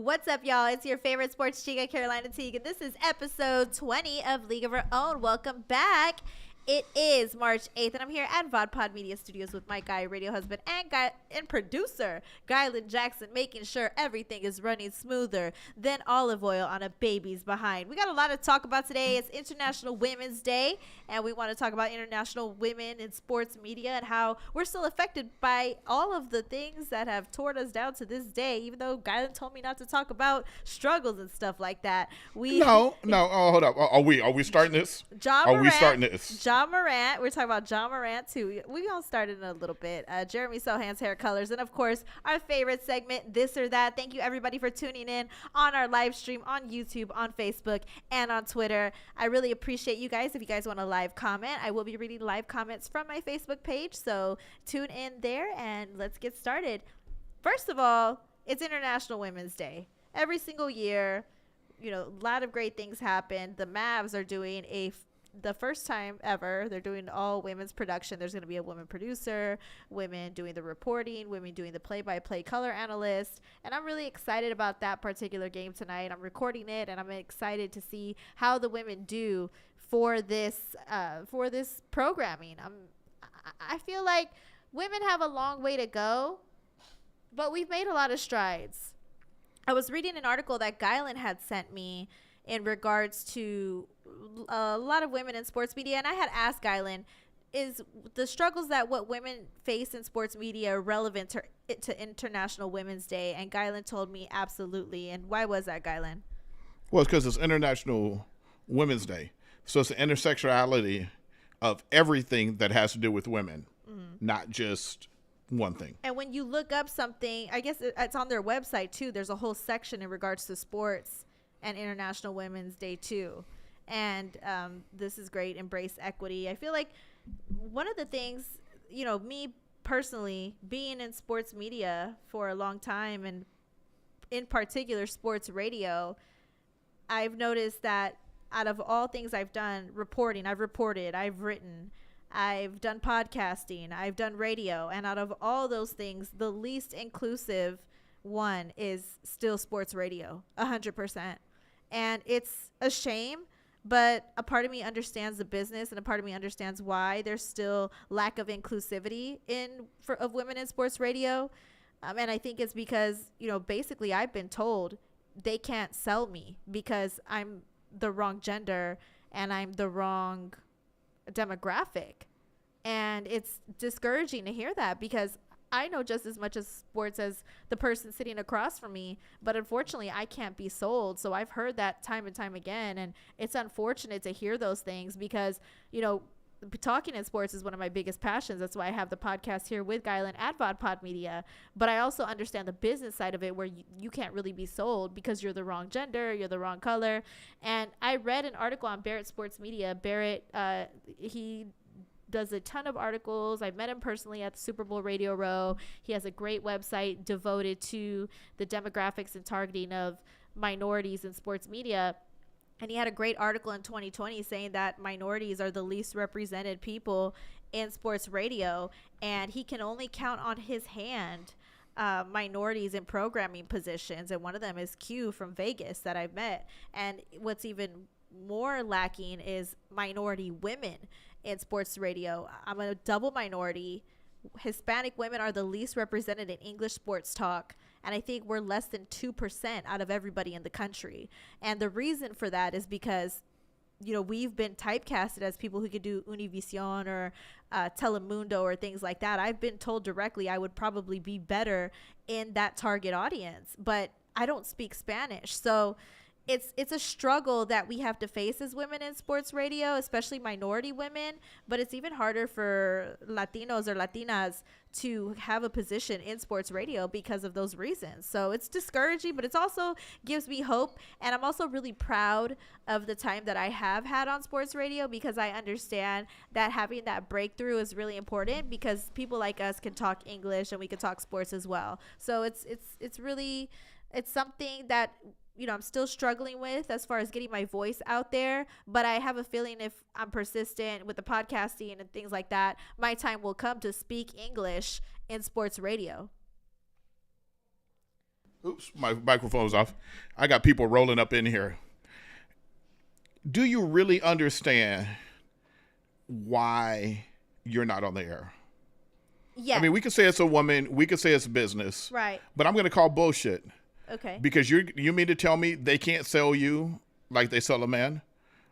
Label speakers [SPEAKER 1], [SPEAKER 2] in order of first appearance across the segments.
[SPEAKER 1] What's up, y'all? It's your favorite sports chica, Carolina Teague, and this is episode 20 of League of Our Own. Welcome back. It is March 8th, and I'm here at VodPod Media Studios with my guy, radio husband, and producer, Gylan Jackson, making sure everything is running smoother than olive oil on a baby's behind. We got a lot to talk about today. It's International Women's Day, and we want to talk about international women in sports media and how we're still affected by all of the things that have torn us down to this day, even though Gylan told me not to talk about struggles and stuff like that.
[SPEAKER 2] No. Oh, hold up. Are we starting this? We starting this?
[SPEAKER 1] John Morant. We're talking about John Morant too. We're gonna start in a little bit. Jeremy Sochan's hair colors, and of course our favorite segment, This or That. Thank you everybody for tuning in on our live stream on YouTube, on Facebook, and on Twitter. I really appreciate you guys. If you guys want to live comment, I will be reading live comments from my Facebook page, so tune in there and let's get started. First of all, it's International Women's Day. Every single year, a lot of great things happen. The Mavs are doing the first time ever, they're doing all women's production. There's going to be a woman producer, women doing the reporting, women doing the play-by-play color analyst, and I'm really excited about that particular game tonight. I'm recording it, and I'm excited to see how the women do for this programming. I feel like women have a long way to go, but we've made a lot of strides. I was reading an article that Gylan had sent me in regards to a lot of women in sports media, and I had asked Gylan, is the struggles that what women face in sports media relevant to International Women's Day? And Gylan told me absolutely. And why was that, Gylan?
[SPEAKER 2] Well, it's because it's International Women's Day, so it's the intersectionality of everything that has to do with women, not just one thing.
[SPEAKER 1] And when you look up something, I guess it's on their website too, there's a whole section in regards to sports and International Women's Day too. And this is great. Embrace equity. I feel like one of the things, me personally, being in sports media for a long time, and in particular sports radio, I've noticed that out of all things I've done, reporting, I've reported, I've written, I've done podcasting, I've done radio, and out of all those things, the least inclusive one is still sports radio, 100%. And it's a shame, but a part of me understands the business, and a part of me understands why there's still lack of inclusivity of women in sports radio. And I think it's because, basically I've been told they can't sell me because I'm the wrong gender and I'm the wrong demographic. And it's discouraging to hear that, because I know just as much as sports as the person sitting across from me, but unfortunately I can't be sold. So I've heard that time and time again, and it's unfortunate to hear those things because, talking in sports is one of my biggest passions. That's why I have the podcast here with Gylan at VodPod Media. But I also understand the business side of it, where you can't really be sold because you're the wrong gender, you're the wrong color. And I read an article on Barrett Sports Media. Barrett, he does a ton of articles. I met him personally at the Super Bowl Radio Row. He has a great website devoted to the demographics and targeting of minorities in sports media. And he had a great article in 2020 saying that minorities are the least represented people in sports radio, and he can only count on his hand minorities in programming positions. And one of them is Q from Vegas that I've met. And what's even more lacking is minority women in sports radio. I'm a double minority. Hispanic women are the least represented in English sports talk, and I think we're less than 2% out of everybody in the country. And the reason for that is because we've been typecasted as people who could do Univision or Telemundo or things like that. I've been told directly I would probably be better in that target audience, but I don't speak Spanish. So it's a struggle that we have to face as women in sports radio, especially minority women, but it's even harder for Latinos or Latinas to have a position in sports radio because of those reasons. So it's discouraging, but it also gives me hope. And I'm also really proud of the time that I have had on sports radio, because I understand that having that breakthrough is really important, because people like us can talk English and we can talk sports as well. So it's something that I'm still struggling with as far as getting my voice out there, but I have a feeling if I'm persistent with the podcasting and things like that, my time will come to speak English in sports radio.
[SPEAKER 2] Oops, my microphone's off. I got people rolling up in here. Do you really understand why you're not on the air?
[SPEAKER 1] Yeah.
[SPEAKER 2] I mean, we could say it's a woman. We could say it's business.
[SPEAKER 1] Right.
[SPEAKER 2] But I'm going to call bullshit.
[SPEAKER 1] Okay.
[SPEAKER 2] Because you mean to tell me they can't sell you like they sell a man?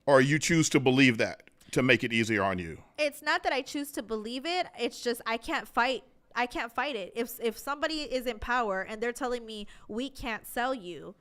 [SPEAKER 2] Or you choose to believe that to make it easier on you?
[SPEAKER 1] It's not that I choose to believe it. It's just I can't fight it. If somebody is in power and they're telling me we can't sell you,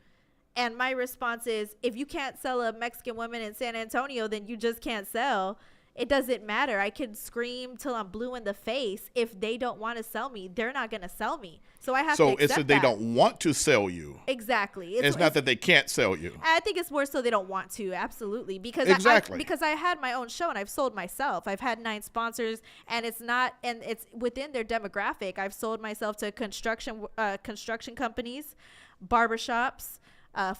[SPEAKER 1] and my response is, if you can't sell a Mexican woman in San Antonio, then you just can't sell. It doesn't matter. I can scream till I'm blue in the face. If they don't want to sell me, they're not going to sell me. So I have to accept
[SPEAKER 2] it's that they don't want to sell you.
[SPEAKER 1] Exactly.
[SPEAKER 2] It's not that they can't sell you.
[SPEAKER 1] I think it's more so they don't want to. Absolutely. Because because I had my own show and I've sold myself. I've had 9 sponsors, and it's within their demographic. I've sold myself to construction companies, barbershops,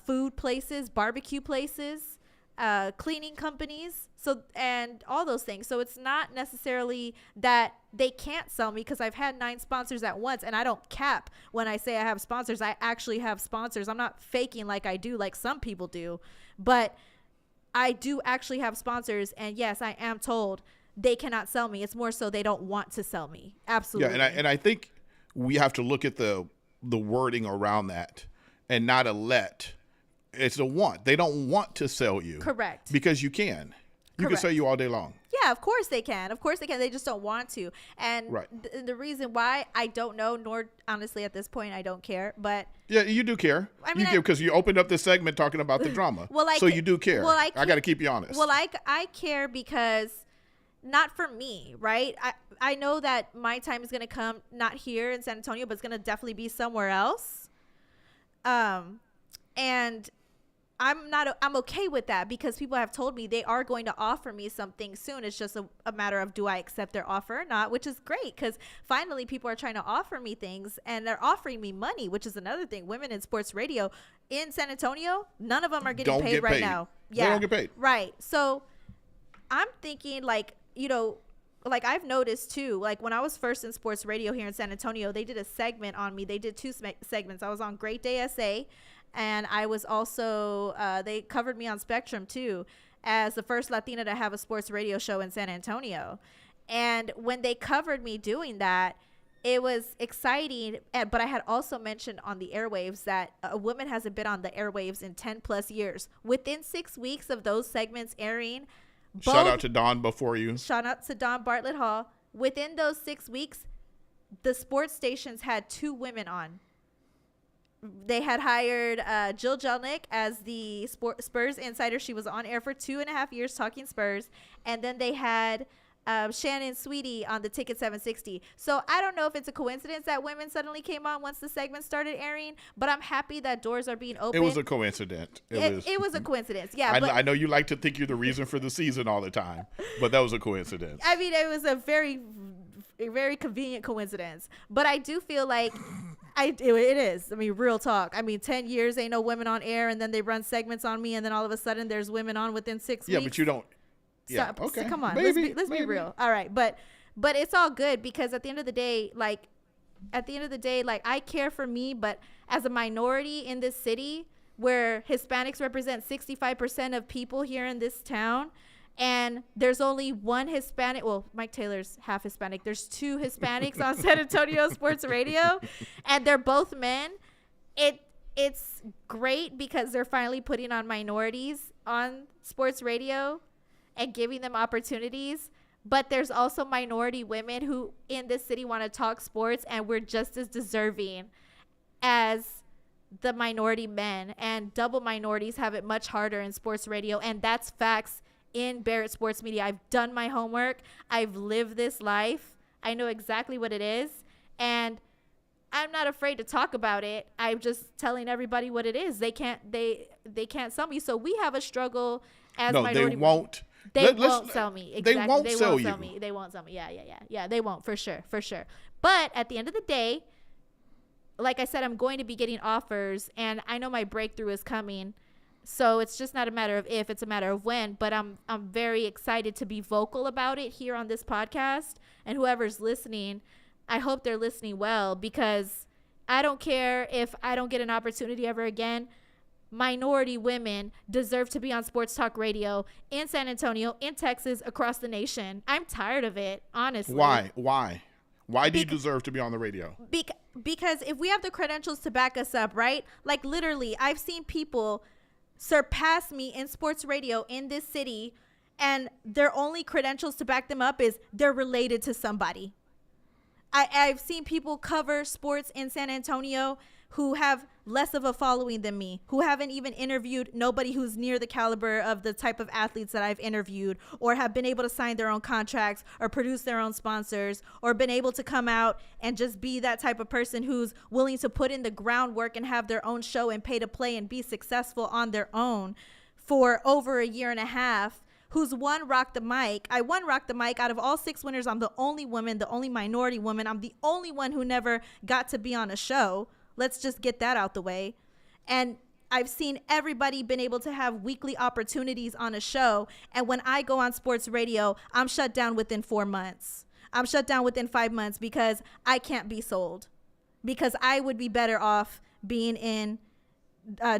[SPEAKER 1] food places, barbecue places, cleaning companies, and all those things. So it's not necessarily that they can't sell me, because I've had 9 sponsors at once, and I don't cap when I say I have sponsors. I actually have sponsors. I'm not faking like I do, like some people do, but I do actually have sponsors. And yes, I am told they cannot sell me. It's more so they don't want to sell me. Absolutely.
[SPEAKER 2] Yeah, and I think we have to look at the wording around that, and not a let. It's a want. They don't want to sell you.
[SPEAKER 1] Correct.
[SPEAKER 2] Because you can. You can sell you all day long.
[SPEAKER 1] Yeah, of course they can. Of course they can. They just don't want to. And
[SPEAKER 2] right.
[SPEAKER 1] The reason why, I don't know, nor honestly at this point I don't care. But
[SPEAKER 2] yeah, you do care. I mean, because you opened up this segment talking about the drama. So you do care. Well, I got to keep you honest.
[SPEAKER 1] Well, I care because, not for me, right? I know that my time is going to come, not here in San Antonio, but it's going to definitely be somewhere else. And I'm okay with that, because people have told me they are going to offer me something soon. It's just a matter of, do I accept their offer or not, which is great, because finally people are trying to offer me things, and they're offering me money, which is another thing. Women in sports radio in San Antonio, none of them are getting paid right now. Yeah,
[SPEAKER 2] they don't get paid.
[SPEAKER 1] Right. So I'm thinking, like I've noticed too, like when I was first in sports radio here in San Antonio, they did a segment on me. They did 2 segments. I was on Great Day SA, and I was also, they covered me on Spectrum too, as the first Latina to have a sports radio show in San Antonio. And when they covered me doing that, it was exciting. But I had also mentioned on the airwaves that a woman hasn't been on the airwaves in 10 plus years. Within 6 weeks of those segments airing,
[SPEAKER 2] shout out to Dawn before you. Shout
[SPEAKER 1] out to Dawn Bartlett Hall. Within those 6 weeks, the sports stations had 2 women on. They had hired Jill Jelnick as the Spurs insider. She was on air for 2.5 years talking Spurs. And then they had Shannon Sweetie on the Ticket 760. So I don't know if it's a coincidence that women suddenly came on once the segment started airing, but I'm happy that doors are being opened.
[SPEAKER 2] It was a coincidence.
[SPEAKER 1] It was a coincidence. Yeah.
[SPEAKER 2] I know you like to think you're the reason for the season all the time, but that was a coincidence.
[SPEAKER 1] I mean, it was a very, very convenient coincidence. But I do feel like it is. I mean, real talk. I mean, 10 years ain't no women on air, and then they run segments on me, and then all of a sudden there's women on within 6 weeks.
[SPEAKER 2] Yeah, but you don't. Yeah.
[SPEAKER 1] So,
[SPEAKER 2] okay.
[SPEAKER 1] So come on.
[SPEAKER 2] Maybe,
[SPEAKER 1] let's be real. All right. But it's all good, because at the end of the day, like I care for me, but as a minority in this city where Hispanics represent 65% of people here in this town, and there's only one Hispanic. Well, Mike Taylor's half Hispanic. There's 2 Hispanics on San Antonio Sports Radio, and they're both men. It's great, because they're finally putting on minorities on sports radio and giving them opportunities. But there's also minority women who in this city want to talk sports, and we're just as deserving as the minority men, and double minorities have it much harder in sports radio. And that's facts in Barrett Sports Media. I've done my homework. I've lived this life. I know exactly what it is, and I'm not afraid to talk about it. I'm just telling everybody what it is. They can't sell me. So we have a struggle as minority.
[SPEAKER 2] They won't.
[SPEAKER 1] They won't sell me. Exactly.
[SPEAKER 2] They won't sell you.
[SPEAKER 1] They won't sell me. Yeah. They won't, for sure. But at the end of the day, like I said, I'm going to be getting offers, and I know my breakthrough is coming. So it's just not a matter of if, it's a matter of when. But I'm very excited to be vocal about it here on this podcast. And whoever's listening, I hope they're listening well, because I don't care if I don't get an opportunity ever again. Minority women deserve to be on sports talk radio in San Antonio, in Texas, across the nation. I'm tired of it, honestly.
[SPEAKER 2] Why? Why do you deserve to be on the radio?
[SPEAKER 1] Because if we have the credentials to back us up, right? Like literally, I've seen people surpass me in sports radio in this city, and their only credentials to back them up is they're related to somebody. I've seen people cover sports in San Antonio who have less of a following than me, who haven't even interviewed nobody who's near the caliber of the type of athletes that I've interviewed, or have been able to sign their own contracts or produce their own sponsors, or been able to come out and just be that type of person who's willing to put in the groundwork and have their own show and pay to play and be successful on their own for over a year and a half. Who's won Rock the Mic. I won Rock the Mic. Out of all 6 winners, I'm the only woman, the only minority woman. I'm the only one who never got to be on a show. Let's just get that out the way. And I've seen everybody been able to have weekly opportunities on a show. And when I go on sports radio, I'm shut down within 4 months. I'm shut down within 5 months because I can't be sold. Because I would be better off being in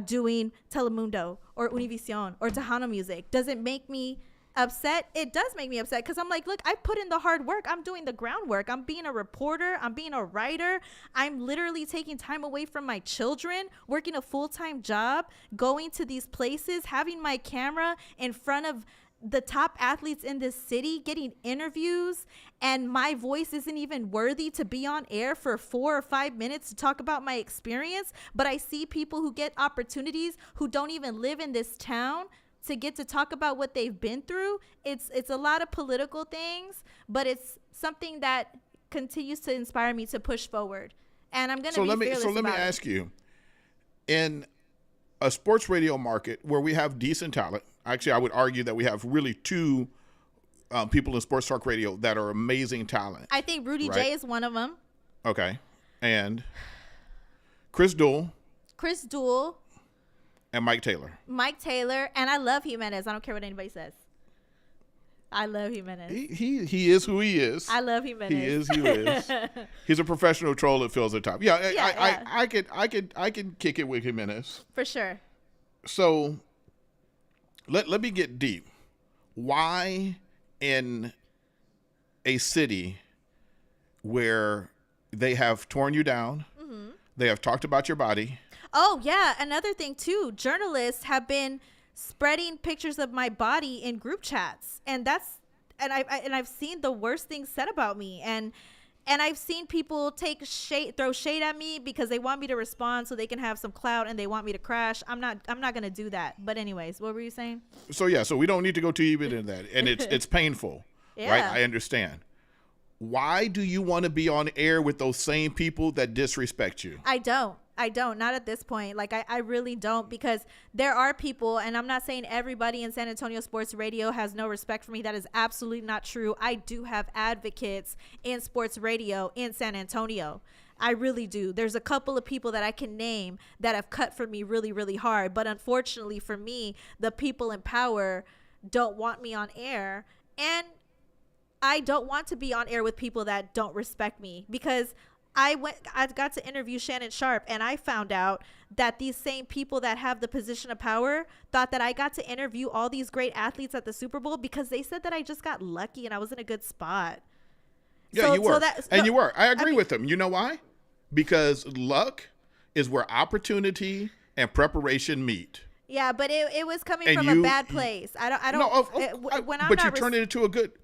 [SPEAKER 1] doing Telemundo or Univision or Tejano Music. Does it make me upset? It does make me upset because I'm like, look, I put in the hard work. I'm doing the groundwork. I'm being a reporter. I'm being a writer. I'm literally taking time away from my children, working a full-time job, going to these places, having my camera in front of the top athletes in this city, getting interviews, and my voice isn't even worthy to be on air for 4 or 5 minutes to talk about my experience. But I see people who get opportunities who don't even live in this town to get to talk about what they've been through. It's a lot of political things, but it's something that continues to inspire me to push forward. And I'm going to be fearless.
[SPEAKER 2] So let me ask you, in a sports radio market where we have decent talent, actually I would argue that we have really 2 people in sports talk radio that are amazing talent.
[SPEAKER 1] I think Rudy J is one of them.
[SPEAKER 2] Okay. And Chris Duell. And Mike Taylor.
[SPEAKER 1] And I love Jimenez. I don't care what anybody says. I love Jimenez.
[SPEAKER 2] He is who he is.
[SPEAKER 1] I love Jimenez.
[SPEAKER 2] He is who he is. He's a professional troll that fills the top. Yeah, I could kick it with Jimenez.
[SPEAKER 1] For sure.
[SPEAKER 2] So let me get deep. Why in a city where they have torn you down, they have talked about your body.
[SPEAKER 1] Oh, yeah. Another thing, too. Journalists have been spreading pictures of my body in group chats. And I've seen the worst things said about me. And I've seen people throw shade at me because they want me to respond so they can have some clout and they want me to crash. I'm not going to do that. But anyways, what were you saying?
[SPEAKER 2] So we don't need to go too deep into that. And it's painful. Yeah. Right? I understand. Why do you want to be on air with those same people that disrespect you?
[SPEAKER 1] I don't. Not at this point. Like, I really don't, because there are people, and I'm not saying everybody in San Antonio sports radio has no respect for me. That is absolutely not true. I do have advocates in sports radio in San Antonio. I really do. There's a couple of people that I can name that have cut for me really, really hard. But unfortunately for me, the people in power don't want me on air. And I don't want to be on air with people that don't respect me, because I got to interview Shannon Sharp, and I found out that these same people that have the position of power thought that I got to interview all these great athletes at the Super Bowl because they said that I just got lucky and I was in a good spot.
[SPEAKER 2] Yeah, you were. You were. I agree with them. You know why? Because luck is where opportunity and preparation meet.
[SPEAKER 1] Yeah, but it was coming from a bad place. I don't.
[SPEAKER 2] But you turn it into a good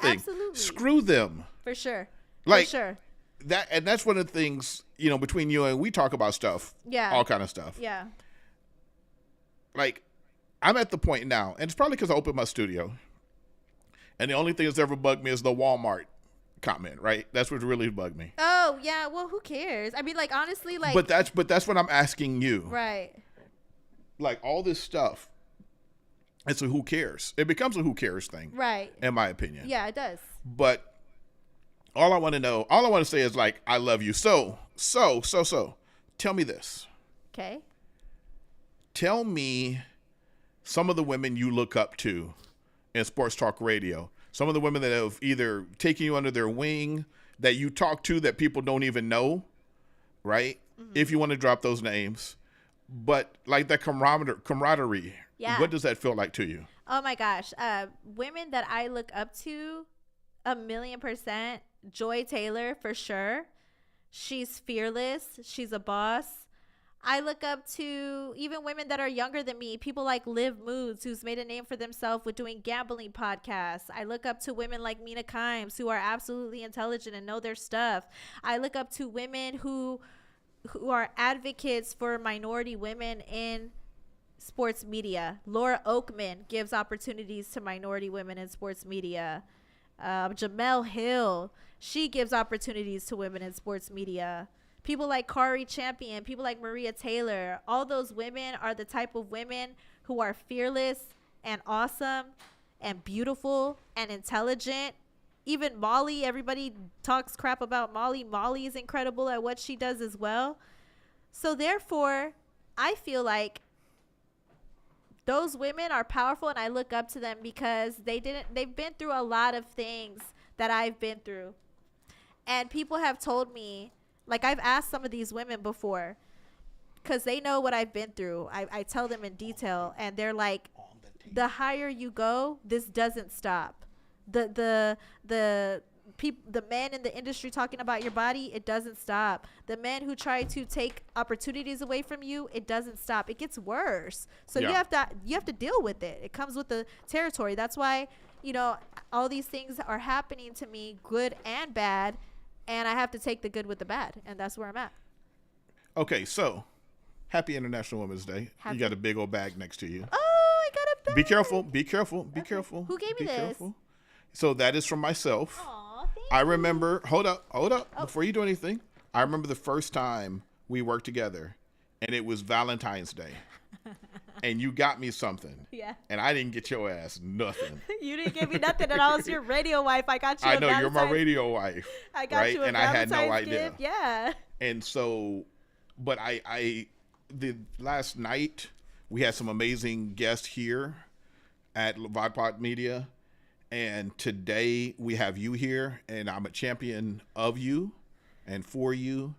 [SPEAKER 2] thing.
[SPEAKER 1] Absolutely.
[SPEAKER 2] Screw them.
[SPEAKER 1] For sure.
[SPEAKER 2] Like,
[SPEAKER 1] for sure.
[SPEAKER 2] That's one of the things, between you and we talk about stuff.
[SPEAKER 1] Yeah.
[SPEAKER 2] All kind of stuff.
[SPEAKER 1] Yeah.
[SPEAKER 2] Like, I'm at the point now, and it's probably because I opened my studio, and the only thing that's ever bugged me is the Walmart comment, right? That's what really bugged me.
[SPEAKER 1] Oh, yeah. Well, who cares? I mean, like, honestly, like.
[SPEAKER 2] But that's what I'm asking you.
[SPEAKER 1] Right.
[SPEAKER 2] Like, all this stuff, it's a who cares. It becomes a who cares thing.
[SPEAKER 1] Right.
[SPEAKER 2] In my opinion.
[SPEAKER 1] Yeah, it does.
[SPEAKER 2] But all I want to say is, like, I love you. So, tell me this.
[SPEAKER 1] Okay.
[SPEAKER 2] Tell me some of the women you look up to in sports talk radio. Some of the women that have either taken you under their wing, that you talk to that people don't even know, right? If you want to drop those names, but like that camaraderie,
[SPEAKER 1] Yeah.
[SPEAKER 2] what does that feel like to you?
[SPEAKER 1] Oh my gosh. Women that I look up to, 1,000,000%. Joy Taylor, for sure. She's fearless. She's a boss. I look up to even women that are younger than me, people like Liv Moods, who's made a name for themselves with doing gambling podcasts. I look up to women like Mina Kimes, who are absolutely intelligent and know their stuff. I look up to women who are advocates for minority women in sports media. Laura Oakman gives opportunities to minority women in sports media. Jamel Hill, she gives opportunities to women in sports media. People like Kari Champion, people like Maria Taylor, all those women are the type of women who are fearless and awesome and beautiful and intelligent. Even Molly, everybody talks crap about Molly. Molly is incredible at what she does as well. So therefore, I feel like those women are powerful, and I look up to them because they've been through a lot of things that I've been through. And people have told me, like, I've asked some of these women before, because they know what I've been through. I tell them in detail, and they're like, the higher you go, this doesn't stop. The men in the industry talking about your body, it doesn't stop. The men who try to take opportunities away from you, it doesn't stop. It gets worse. So you have to deal with it. It comes with the territory. That's why, all these things are happening to me, good and bad, and I have to take the good with the bad, and that's where I'm at.
[SPEAKER 2] Okay, so happy International Women's Day. You got a big old bag next to you.
[SPEAKER 1] Oh, I got a bag.
[SPEAKER 2] Be careful. Be careful. Be careful.
[SPEAKER 1] Who gave me this?
[SPEAKER 2] Careful. So that is from myself.
[SPEAKER 1] Aw, thank
[SPEAKER 2] I
[SPEAKER 1] you.
[SPEAKER 2] remember, hold up. Before you do anything, I remember the first time we worked together, and it was Valentine's Day. And you got me something.
[SPEAKER 1] Yeah.
[SPEAKER 2] And I didn't get your ass nothing.
[SPEAKER 1] You didn't give me nothing, and I was your radio wife. I got you
[SPEAKER 2] I know, you're my radio wife.
[SPEAKER 1] I got
[SPEAKER 2] right?
[SPEAKER 1] you a
[SPEAKER 2] And I had no
[SPEAKER 1] Valentine's
[SPEAKER 2] idea.
[SPEAKER 1] gift. Yeah.
[SPEAKER 2] And so, but the last night, we had some amazing guests here at Vodpod Media. And today we have you here, and I'm a champion of you and for you.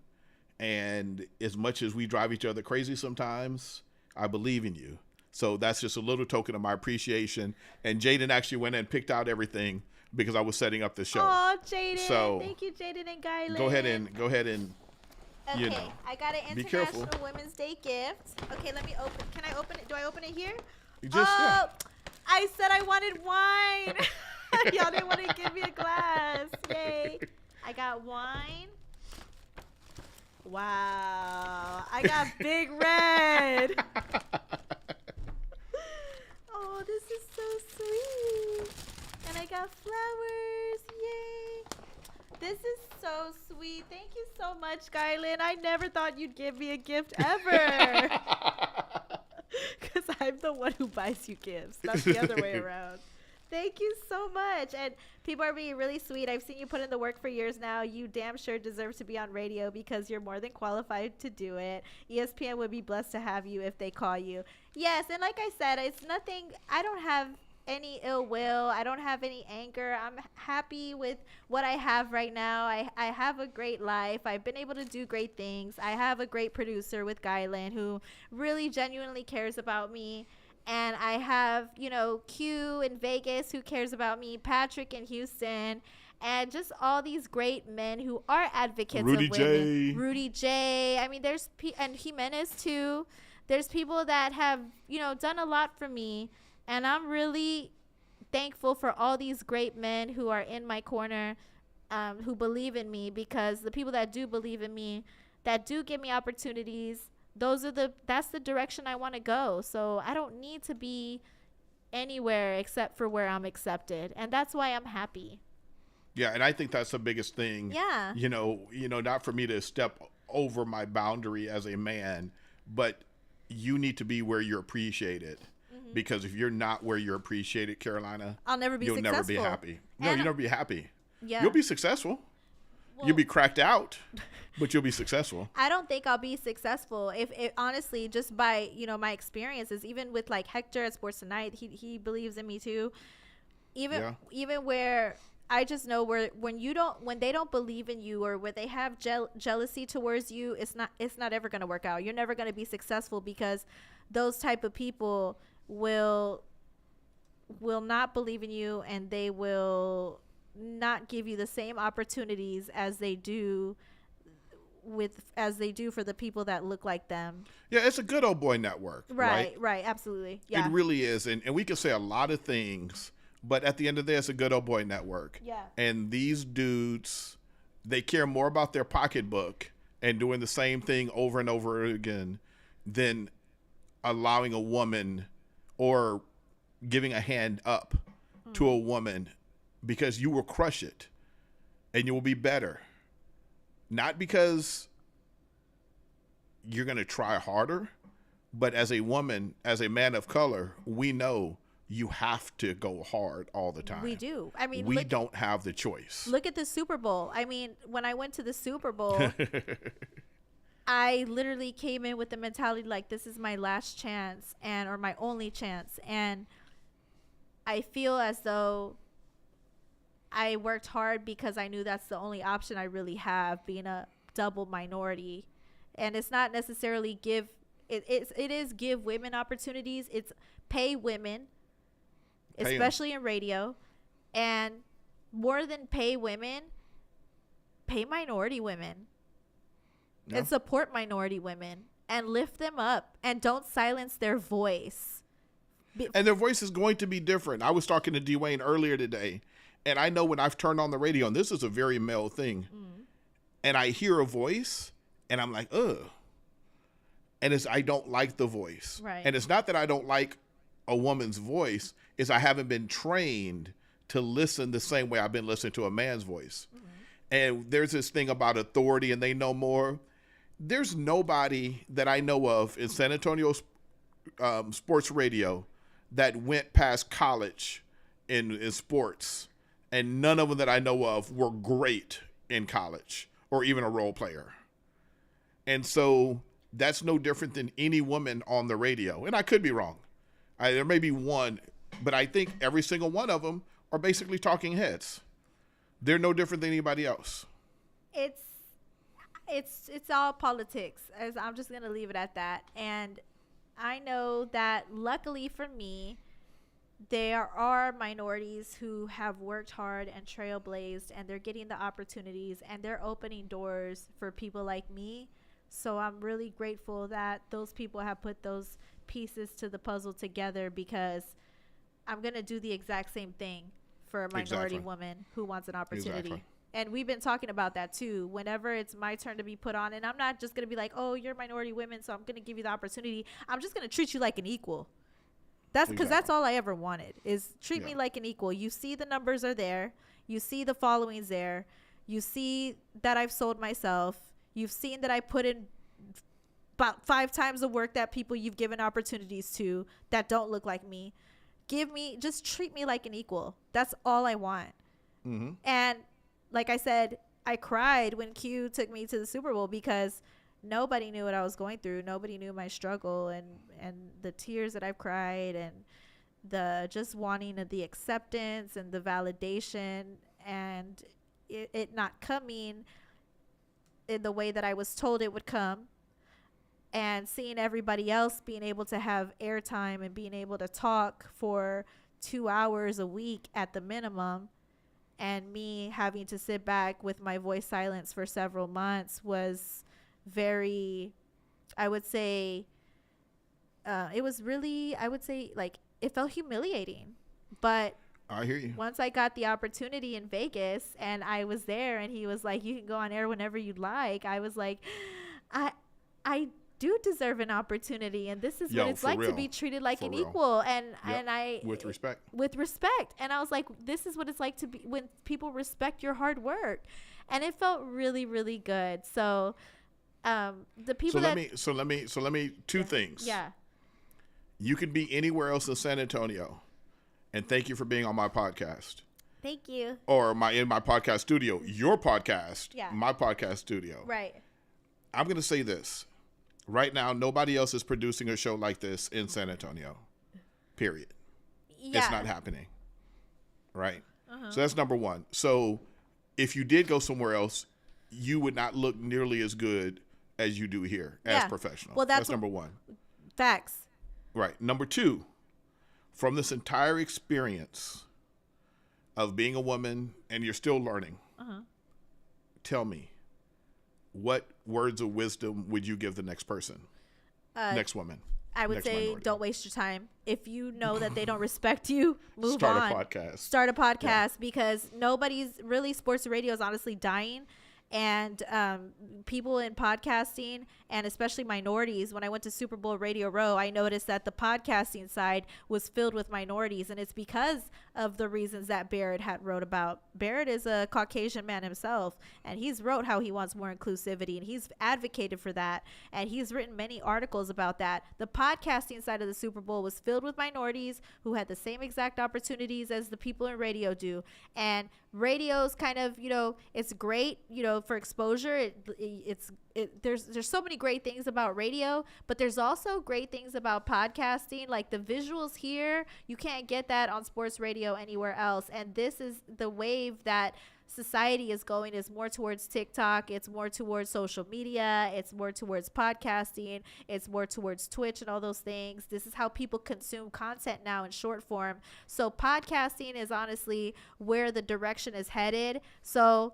[SPEAKER 2] And as much as we drive each other crazy sometimes, I believe in you. So that's just a little token of my appreciation. And Jaden actually went and picked out everything because I was setting up the show.
[SPEAKER 1] Oh, Jaden.
[SPEAKER 2] So
[SPEAKER 1] thank you, Jaden and Guyland.
[SPEAKER 2] Go ahead and
[SPEAKER 1] Okay, I got an
[SPEAKER 2] Be careful.
[SPEAKER 1] International Women's Day gift. Okay, let me open. Can I open it? Do I open it here?
[SPEAKER 2] You just
[SPEAKER 1] I said I wanted wine. Y'all didn't want to give me a glass. Yay. I got wine. Wow. I got Big Red. Oh, this is so sweet. And I got flowers. Yay. This is so sweet. Thank you so much, Guyland. I never thought you'd give me a gift ever. Because I'm the one who buys you gifts, not the other way around. Thank you so much. And people are being really sweet. I've seen you put in the work for years now. You damn sure deserve to be on radio because you're more than qualified to do it. ESPN would be blessed to have you if they call you. Yes, and like I said, it's nothing. I don't have any ill will. I don't have any anger. I'm happy with what I have right now. I have a great life. I've been able to do great things. I have a great producer with Guyland who really genuinely cares about me. And I have, Q in Vegas who cares about me, Patrick in Houston, and just all these great men who are advocates
[SPEAKER 2] Rudy
[SPEAKER 1] of women.
[SPEAKER 2] J.
[SPEAKER 1] Rudy J. I mean, and Jimenez too. There's people that have, done a lot for me. And I'm really thankful for all these great men who are in my corner, who believe in me, because the people that do believe in me, that do give me opportunities, that's the direction I want to go. So I don't need to be anywhere except for where I'm accepted. And that's why I'm happy.
[SPEAKER 2] Yeah, and I think that's the biggest thing.
[SPEAKER 1] Yeah.
[SPEAKER 2] Not for me to step over my boundary as a man, but you need to be where you're appreciated. Mm-hmm. Because if you're not where you're appreciated, Carolina,
[SPEAKER 1] I'll never be
[SPEAKER 2] you'll never be happy. No, you'll never be happy. Yeah. You'll be successful. Well, you'll be cracked out, but you'll be successful.
[SPEAKER 1] I don't think I'll be successful if honestly, just by, my experiences, even with like Hector at Sports Tonight, he believes in me too. Even where I just know when they don't believe in you, or when they have jealousy towards you, it's not ever going to work out. You're never going to be successful, because those type of people will not believe in you, and they will not give you the same opportunities as they do for the people that look like them.
[SPEAKER 2] Yeah, it's a good old boy network. Right,
[SPEAKER 1] absolutely. Yeah.
[SPEAKER 2] It really is. And we can say a lot of things, but at the end of the day, it's a good old boy network.
[SPEAKER 1] Yeah.
[SPEAKER 2] And these dudes, they care more about their pocketbook and doing the same thing over and over again than allowing a woman or giving a hand up to a woman, because you will crush it and you will be better. Not because you're going to try harder, but as a woman, as a man of color, we know you have to go hard all the time.
[SPEAKER 1] We do. I mean,
[SPEAKER 2] we don't have the choice.
[SPEAKER 1] Look at the Super Bowl. I mean, when I went to the Super Bowl, I literally came in with the mentality like, this is my last chance, or my only chance. And I feel as though I worked hard because I knew that's the only option I really have, being a double minority. And it's not necessarily give women opportunities. It's pay women, especially in radio. And more than pay women, pay minority women. Yeah. And support minority women and lift them up, and don't silence their voice.
[SPEAKER 2] And their voice is going to be different. I was talking to Dwayne earlier today, and I know when I've turned on the radio, and this is a very male thing, and I hear a voice, and I'm like, ugh. And I don't like the voice.
[SPEAKER 1] Right.
[SPEAKER 2] And it's not that I don't like a woman's voice, it's I haven't been trained to listen the same way I've been listening to a man's voice. And there's this thing about authority, and they know more. There's nobody that I know of in San Antonio sports radio that went past college in sports, and none of them that I know of were great in college or even a role player. And so that's no different than any woman on the radio. And I could be wrong. There may be one, but I think every single one of them are basically talking heads. They're no different than anybody else.
[SPEAKER 1] It's all politics. I'm just going to leave it at that. And I know that luckily for me, there are minorities who have worked hard and trailblazed, and they're getting the opportunities, and they're opening doors for people like me. So I'm really grateful that those people have put those pieces to the puzzle together, because I'm going to do the exact same thing for a minority woman who wants an opportunity.
[SPEAKER 2] Exactly.
[SPEAKER 1] And we've been talking about that too. Whenever it's my turn to be put on, and I'm not just going to be like, oh, you're minority women, so I'm going to give you the opportunity. I'm just going to treat you like an equal. That's because that's all I ever wanted, is treat me like an equal. You see the numbers are there. You see the following's there. You see that I've sold myself. You've seen that I put in about 5 times the work that people you've given opportunities to that don't look like me. Just treat me like an equal. That's all I want. Mm-hmm. And like I said, I cried when Q took me to the Super Bowl, because nobody knew what I was going through. Nobody knew my struggle, and the tears that I've cried, and the just wanting of the acceptance and the validation, and it not coming in the way that I was told it would come, and seeing everybody else being able to have airtime and being able to talk for 2 hours a week at the minimum, and me having to sit back with my voice silenced for several months was very, I would say, it was really, I would say, like, it felt humiliating. But
[SPEAKER 2] I hear you.
[SPEAKER 1] Once I got the opportunity in Vegas, and I was there, and he was like, you can go on air whenever you'd like, I was like, I do deserve an opportunity, and this is what it's like to be treated like an equal, and I
[SPEAKER 2] with respect.
[SPEAKER 1] And I was like, this is what it's like to be when people respect your hard work, and it felt really, really good. So the people
[SPEAKER 2] so let me two things.
[SPEAKER 1] Yeah.
[SPEAKER 2] You could be anywhere else in San Antonio, and thank you for being on my podcast.
[SPEAKER 1] Thank you.
[SPEAKER 2] Or in my podcast studio, your podcast, my podcast studio.
[SPEAKER 1] Right.
[SPEAKER 2] I'm going to say this. Right now, nobody else is producing a show like this in San Antonio. Period. Yeah. It's not happening. Right? So that's number one. So if you did go somewhere else, you would not look nearly as good as you do here as professional.
[SPEAKER 1] Well, that's
[SPEAKER 2] number one.
[SPEAKER 1] Facts.
[SPEAKER 2] Right. Number two, from this entire experience of being a woman and you're still learning, tell me, what words of wisdom would you give the next person, next woman?
[SPEAKER 1] I would say
[SPEAKER 2] minority?
[SPEAKER 1] Don't waste your time. If you know that they don't respect you, move
[SPEAKER 2] Start
[SPEAKER 1] on. Start a podcast because sports radio is honestly dying. And people in podcasting, and especially minorities, when I went to Super Bowl Radio Row, I noticed that the podcasting side was filled with minorities. And it's because of the reasons that Barrett had wrote about. Barrett is a Caucasian man himself, and he's wrote how he wants more inclusivity, and he's advocated for that. And he's written many articles about that. The podcasting side of the Super Bowl was filled with minorities who had the same exact opportunities as the people in radio do. And radio's kind of, it's great, for exposure. There's so many great things about radio, but there's also great things about podcasting. Like the visuals here, you can't get that on sports radio anywhere else. And this is the wave that society is going, is more towards TikTok. It's more towards social media. It's more towards podcasting. It's more towards Twitch and all those things. This is how people consume content now in short form. So podcasting is honestly where the direction is headed. So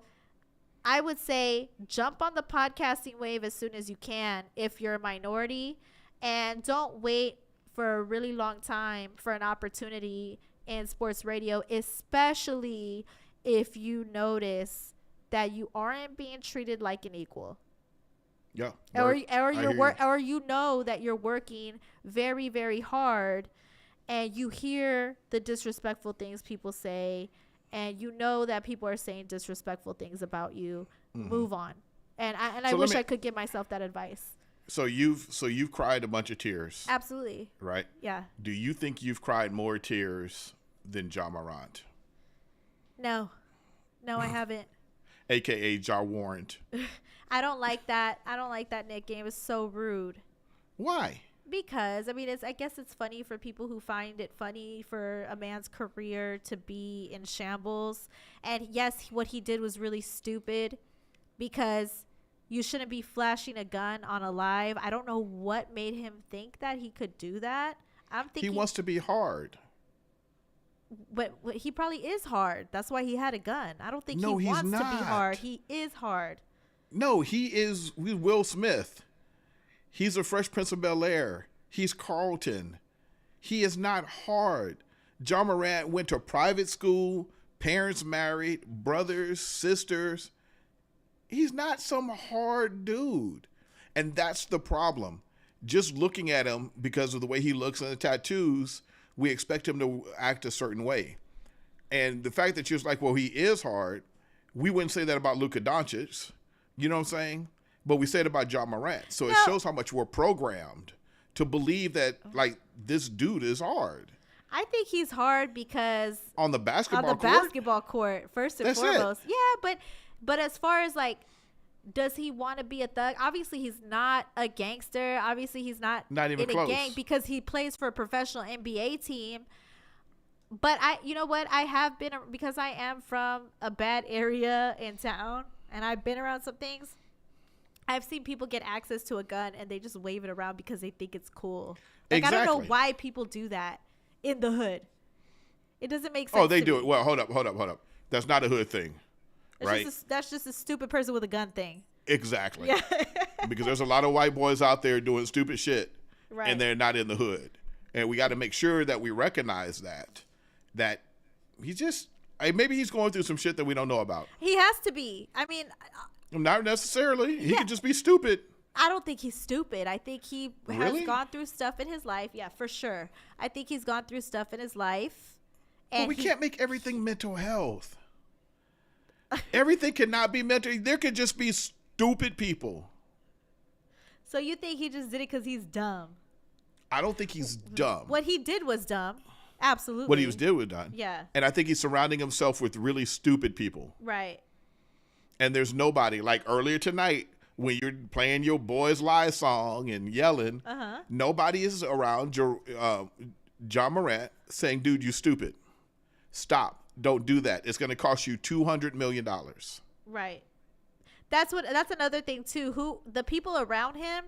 [SPEAKER 1] I would say jump on the podcasting wave as soon as you can if you're a minority, and don't wait for a really long time for an opportunity in sports radio, especially if you notice that you aren't being treated like an equal.
[SPEAKER 2] Yeah.
[SPEAKER 1] Or you know that you're working very, very hard, and you hear the disrespectful things people say, and you know that people are saying disrespectful things about you. Move on. And I wish I could give myself that advice.
[SPEAKER 2] So you've cried a bunch of tears.
[SPEAKER 1] Absolutely.
[SPEAKER 2] Right?
[SPEAKER 1] Yeah.
[SPEAKER 2] Do you think you've cried more tears than Ja Morant?
[SPEAKER 1] No, I haven't.
[SPEAKER 2] AKA Ja Warrant.
[SPEAKER 1] I don't like that. I don't like that nickname. It's so rude.
[SPEAKER 2] Why?
[SPEAKER 1] Because I guess it's funny for people who find it funny for a man's career to be in shambles. And yes, what he did was really stupid, because you shouldn't be flashing a gun on a live. I don't know what made him think that he could do that. I'm thinking
[SPEAKER 2] he wants to be hard.
[SPEAKER 1] But he probably is hard. That's why he had a gun. I don't think he wants to be hard. He is hard.
[SPEAKER 2] No, he's Will Smith. He's a Fresh Prince of Bel-Air. He's Carlton. He is not hard. Ja Morant went to private school, parents married, brothers, sisters. He's not some hard dude. And that's the problem. Just looking at him because of the way he looks and the tattoos, we expect him to act a certain way. And the fact that you're like, well, he is hard, we wouldn't say that about Luka Doncic. You know what I'm saying? But we say it about Ja Morant. So it shows how much we're programmed to believe that, like, this dude is hard.
[SPEAKER 1] I think he's hard because
[SPEAKER 2] on the basketball
[SPEAKER 1] court, first and foremost. Yeah, but as far as, like, does he want to be a thug? Obviously, he's not a gangster. Obviously, he's not even in a gang because he plays for a professional NBA team. But you know what? I have been, because I am from a bad area in town, and I've been around some things. I've seen people get access to a gun and they just wave it around because they think it's cool. Like, exactly. I don't know why people do that in the hood. It doesn't make sense.
[SPEAKER 2] Oh, they do it. Well, hold up. That's not a hood thing. Right?
[SPEAKER 1] That's just a stupid person with a gun thing.
[SPEAKER 2] Exactly. Yeah. Because there's a lot of white boys out there doing stupid shit, right, and they're not in the hood. And we got to make sure that we recognize that he just, maybe he's going through some shit that we don't know about.
[SPEAKER 1] He has to be. I mean,
[SPEAKER 2] not necessarily. He could just be stupid.
[SPEAKER 1] I don't think he's stupid. I think he has gone through stuff in his life. Yeah, for sure. I think he's gone through stuff in his life.
[SPEAKER 2] And but we can't make everything mental health. Everything cannot be mental. There could just be stupid people.
[SPEAKER 1] So you think he just did it because he's dumb?
[SPEAKER 2] I don't think he's dumb.
[SPEAKER 1] What he did was dumb. Absolutely.
[SPEAKER 2] What he did was dumb.
[SPEAKER 1] Yeah.
[SPEAKER 2] And I think he's surrounding himself with really stupid people.
[SPEAKER 1] Right.
[SPEAKER 2] And there's nobody. Like earlier tonight, when you're playing your Boys Lie song and yelling, nobody is around Ja Morant saying, dude, you stupid. Stop. don't do that. It's going to cost you $200 million.
[SPEAKER 1] Right. That's another thing too. Who the people around him,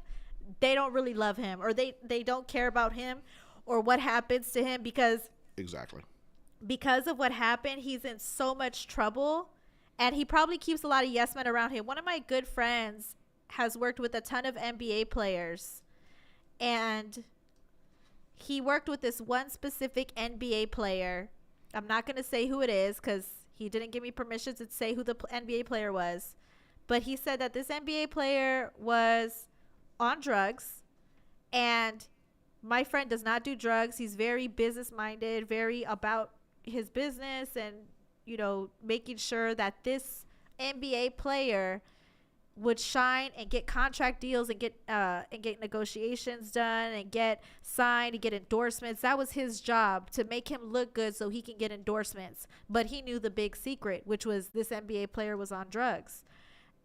[SPEAKER 1] they don't really love him, or they don't care about him or what happens to him because of what happened. He's in so much trouble, and he probably keeps a lot of yes men around him. One of my good friends has worked with a ton of NBA players, and he worked with this one specific NBA player. I'm not going to say who it is because he didn't give me permission to say who the NBA player was. But he said that this NBA player was on drugs, and my friend does not do drugs. He's very business-minded, very about his business and, you know, making sure that this NBA player would shine and get contract deals and get negotiations done and get signed and get endorsements. That was his job, to make him look good so he can get endorsements. But he knew the big secret, which was this NBA player was on drugs.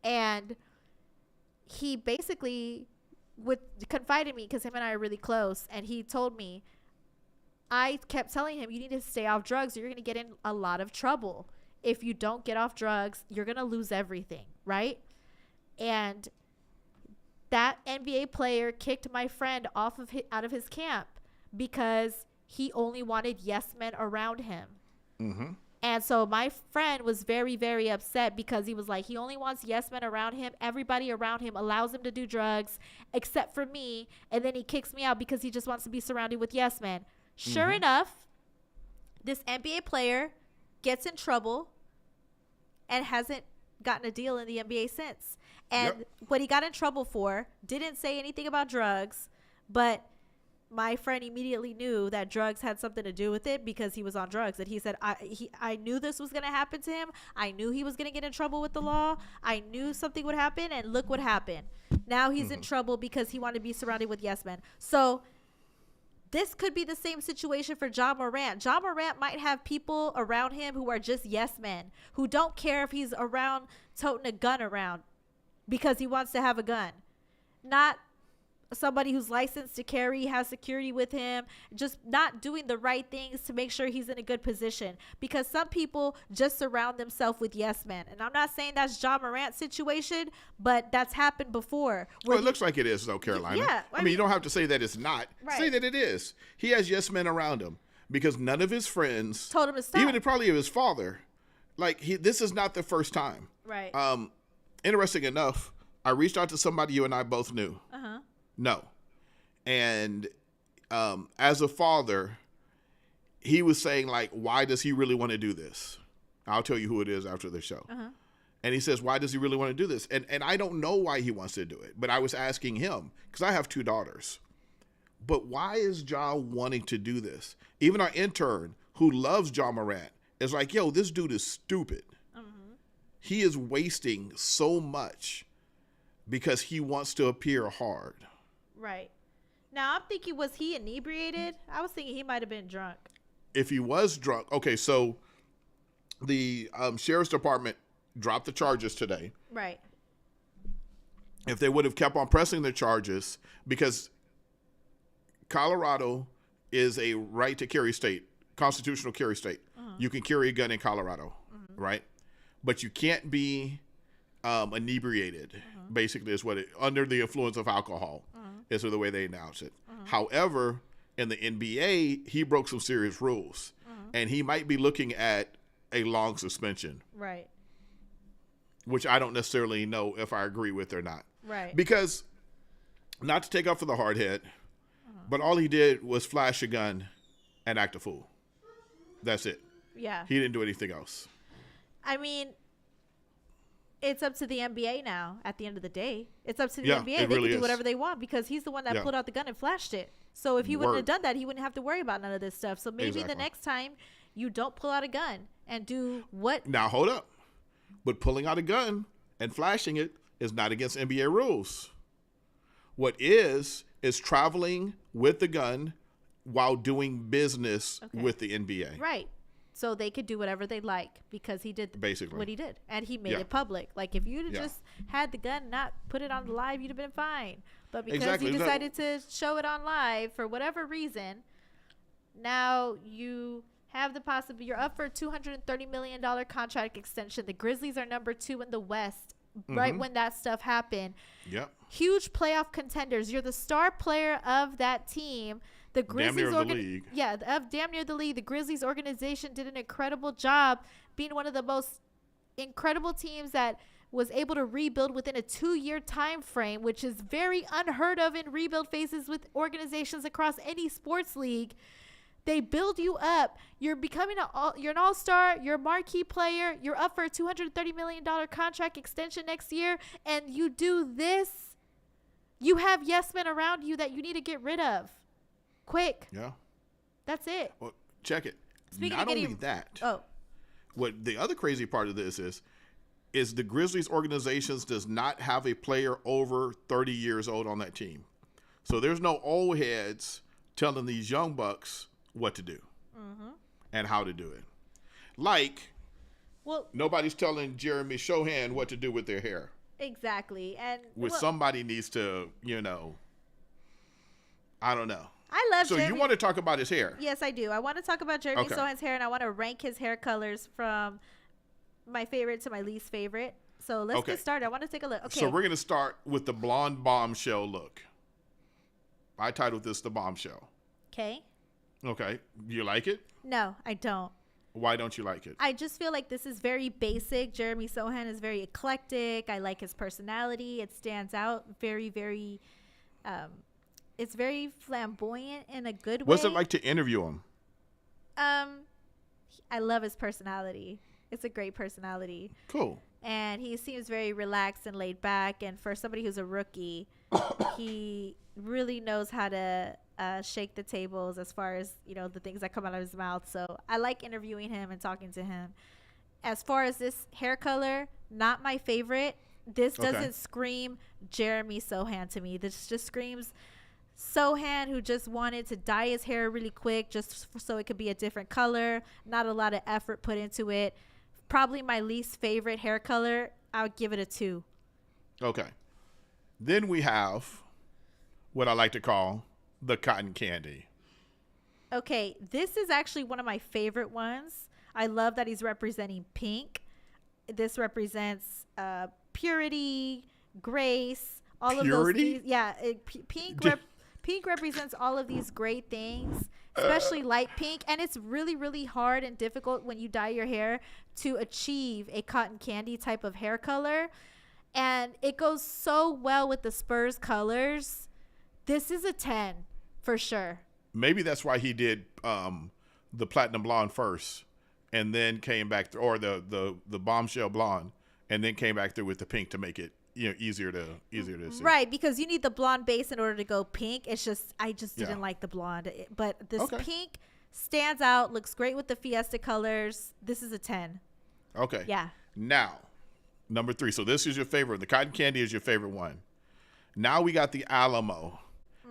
[SPEAKER 1] And he basically would confide in me because him and I are really close. And he told me, I kept telling him, you need to stay off drugs or you're going to get in a lot of trouble. If you don't get off drugs, you're going to lose everything, right? And that NBA player kicked my friend out of his camp because he only wanted yes men around him. Mm-hmm. And so my friend was very, very upset because he was like, he only wants yes men around him. Everybody around him allows him to do drugs except for me. And then he kicks me out because he just wants to be surrounded with yes men. Sure enough, this NBA player gets in trouble and hasn't gotten a deal in the NBA since. And what he got in trouble for didn't say anything about drugs, but my friend immediately knew that drugs had something to do with it because he was on drugs. And he said, I knew this was going to happen to him. I knew he was going to get in trouble with the law. I knew something would happen, and look what happened. Now he's in trouble because he wanted to be surrounded with yes men. So this could be the same situation for Ja Morant. Ja Morant might have people around him who are just yes men, who don't care if he's around toting a gun around because he wants to have a gun. Not somebody who's licensed to carry, has security with him, just not doing the right things to make sure he's in a good position. Because some people just surround themselves with yes men. And I'm not saying that's Ja Morant's situation, but that's happened before.
[SPEAKER 2] Well, it looks like it is, though, Carolina.
[SPEAKER 1] Yeah.
[SPEAKER 2] I mean, you don't have to say that it's not.
[SPEAKER 1] Right.
[SPEAKER 2] Say that it is. He has yes men around him because none of his friends
[SPEAKER 1] told him to stop.
[SPEAKER 2] Even probably his father. Like, this is not the first time.
[SPEAKER 1] Right.
[SPEAKER 2] Interesting enough, I reached out to somebody you and I both knew. Uh-huh. No. And as a father, he was saying, like, why does he really want to do this? I'll tell you who it is after the show. Uh-huh. And he says, why does he really want to do this? And I don't know why he wants to do it, but I was asking him, because I have 2 daughters. But why is Ja wanting to do this? Even our intern, who loves Ja Morant, is like, yo, this dude is stupid. Uh-huh. He is wasting so much because he wants to appear hard.
[SPEAKER 1] Right. Now, I'm thinking, was he inebriated? I was thinking he might have been drunk.
[SPEAKER 2] If he was drunk. Okay, so the sheriff's department dropped the charges today.
[SPEAKER 1] Right.
[SPEAKER 2] If they would have kept on pressing the charges, because Colorado is a right to carry state, constitutional carry state. Uh-huh. You can carry a gun in Colorado, right? But you can't be inebriated, basically, is what under the influence of alcohol. Is the way they announce it. However, in the NBA, he broke some serious rules, and he might be looking at a long suspension.
[SPEAKER 1] Right.
[SPEAKER 2] Which I don't necessarily know if I agree with or not.
[SPEAKER 1] Right.
[SPEAKER 2] Because, not to take up for the hard head, but all he did was flash a gun and act a fool. That's it.
[SPEAKER 1] Yeah.
[SPEAKER 2] He didn't do anything else.
[SPEAKER 1] I mean, it's up to the NBA now. At the end of the day, it's up to the NBA. They
[SPEAKER 2] really
[SPEAKER 1] can do whatever they want because he's the one that pulled out the gun and flashed it. So if he wouldn't have done that, he wouldn't have to worry about none of this stuff. So maybe the next time you don't pull out a gun and do what?
[SPEAKER 2] Now hold up, but pulling out a gun and flashing it is not against NBA rules. What is traveling with the gun while doing business with the NBA.
[SPEAKER 1] Right. So they could do whatever they like because he did
[SPEAKER 2] basically
[SPEAKER 1] what he did. And he made it public. Like, if you'd have just had the gun, not put it on live, you'd have been fine. But because you decided to show it on live for whatever reason, now you have the possibility. You're up for a $230 million contract extension. The Grizzlies are number 2 in the West right when that stuff happened.
[SPEAKER 2] Yep.
[SPEAKER 1] Huge playoff contenders. You're the star player of that team. The Grizzlies
[SPEAKER 2] damn near the league.
[SPEAKER 1] Yeah, of damn near the league. The Grizzlies organization did an incredible job being one of the most incredible teams that was able to rebuild within a 2-year time frame, which is very unheard of in rebuild phases with organizations across any sports league. They build you up. You're becoming you're an all-star. You're a marquee player. You're up for a $230 million contract extension next year. And you do this. You have yes men around you that you need to get rid of. Quick.
[SPEAKER 2] Yeah.
[SPEAKER 1] That's it.
[SPEAKER 2] Well, check it.
[SPEAKER 1] Speaking
[SPEAKER 2] Not
[SPEAKER 1] of getting,
[SPEAKER 2] only that.
[SPEAKER 1] Oh.
[SPEAKER 2] What the other crazy part of this is the Grizzlies organizations does not have a player over 30 years old on that team. So there's no old heads telling these young bucks what to do and how to do it. Like, nobody's telling Jeremy Sochan what to do with their hair.
[SPEAKER 1] Exactly. And
[SPEAKER 2] somebody needs to, I don't know.
[SPEAKER 1] I love
[SPEAKER 2] So
[SPEAKER 1] Jeremy.
[SPEAKER 2] you want to talk about his hair?
[SPEAKER 1] Yes, I do. I want to talk about Jeremy Sochan's hair, and I want to rank his hair colors from my favorite to my least favorite. So let's get started. I want to take a look. Okay.
[SPEAKER 2] So we're going to start with the blonde bombshell look. I titled this the bombshell.
[SPEAKER 1] Okay.
[SPEAKER 2] Okay. Do you like it?
[SPEAKER 1] No, I don't.
[SPEAKER 2] Why don't you like it?
[SPEAKER 1] I just feel like this is very basic. Jeremy Sochan is very eclectic. I like his personality. It stands out very, very, it's very flamboyant in a good way.
[SPEAKER 2] What's it like to interview him?
[SPEAKER 1] I love his personality. It's a great personality.
[SPEAKER 2] Cool.
[SPEAKER 1] And he seems very relaxed and laid back. And for somebody who's a rookie, he really knows how to shake the tables as far as, the things that come out of his mouth. So I like interviewing him and talking to him. As far as this hair color, not my favorite. This doesn't scream Jeremy Sochan to me. This just screams Sochan, who just wanted to dye his hair really quick just so it could be a different color. Not a lot of effort put into it. Probably my least favorite hair color. I would give it a 2.
[SPEAKER 2] Okay. Then we have what I like to call the cotton candy.
[SPEAKER 1] Okay, this is actually one of my favorite ones. I love that he's representing pink. This represents purity, grace, all of those things. Yeah, pink represents all of these great things, especially light pink. And it's really, really hard and difficult when you dye your hair to achieve a cotton candy type of hair color. And it goes so well with the Spurs colors. This is a 10 for sure.
[SPEAKER 2] Maybe that's why he did the platinum blonde first and then came back or the bombshell blonde and then came back through with the pink to make it easier to see.
[SPEAKER 1] Right, because you need the blonde base in order to go pink. It's just I didn't like the blonde, but this pink stands out, looks great with the Fiesta colors. This is a 10.
[SPEAKER 2] Okay.
[SPEAKER 1] Yeah.
[SPEAKER 2] Now, number 3. So this is your favorite. The cotton candy is your favorite one. Now we got the Alamo.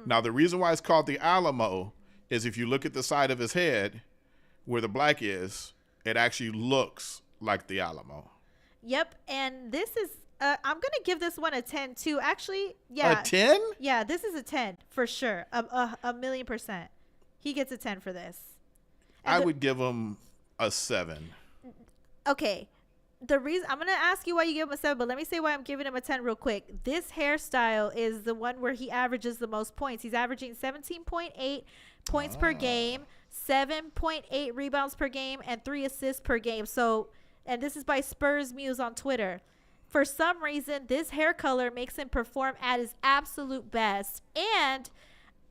[SPEAKER 2] Now the reason why it's called the Alamo is if you look at the side of his head where the black is, it actually looks like the Alamo.
[SPEAKER 1] Yep, and this is I'm going to give this one a 10 too. Actually, yeah.
[SPEAKER 2] A 10?
[SPEAKER 1] Yeah, this is a 10 for sure. A 1,000,000%. He gets a 10 for this. And
[SPEAKER 2] I would give him a 7.
[SPEAKER 1] Okay. The reason I'm going to ask you why you give him a 7, but let me say why I'm giving him a 10 real quick. This hairstyle is the one where he averages the most points. He's averaging 17.8 points per game, 7.8 rebounds per game, and 3 assists per game. So, and this is by Spurs Muse on Twitter. For some reason, this hair color makes him perform at his absolute best. And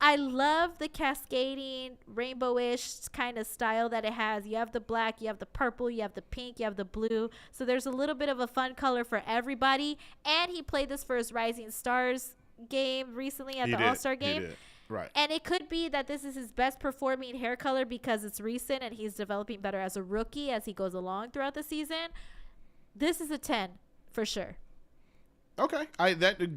[SPEAKER 1] I love the cascading, rainbowish kind of style that it has. You have the black, you have the purple, you have the pink, you have the blue. So there's a little bit of a fun color for everybody. And he played this for his Rising Stars game recently at the All-Star game.
[SPEAKER 2] He did. Right.
[SPEAKER 1] And it could be that this is his best performing hair color because it's recent and he's developing better as a rookie as he goes along throughout the season. This is a 10 for sure.
[SPEAKER 2] Okay.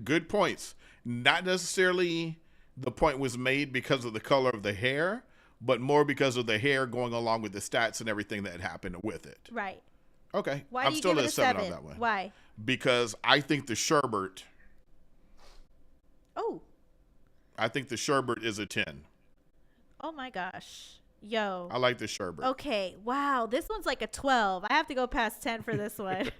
[SPEAKER 2] Good points. Not necessarily the point was made because of the color of the hair, but more because of the hair going along with the stats and everything that happened with it.
[SPEAKER 1] Right.
[SPEAKER 2] Okay.
[SPEAKER 1] Why
[SPEAKER 2] I'm
[SPEAKER 1] do you
[SPEAKER 2] still
[SPEAKER 1] give
[SPEAKER 2] at
[SPEAKER 1] it a
[SPEAKER 2] 7
[SPEAKER 1] 7?
[SPEAKER 2] on that one.
[SPEAKER 1] Why?
[SPEAKER 2] Because I think the sherbet.
[SPEAKER 1] Oh.
[SPEAKER 2] I think the sherbet is a 10.
[SPEAKER 1] Oh my gosh. Yo.
[SPEAKER 2] I like the sherbet.
[SPEAKER 1] Okay. Wow. This one's like a 12. I have to go past 10 for this one.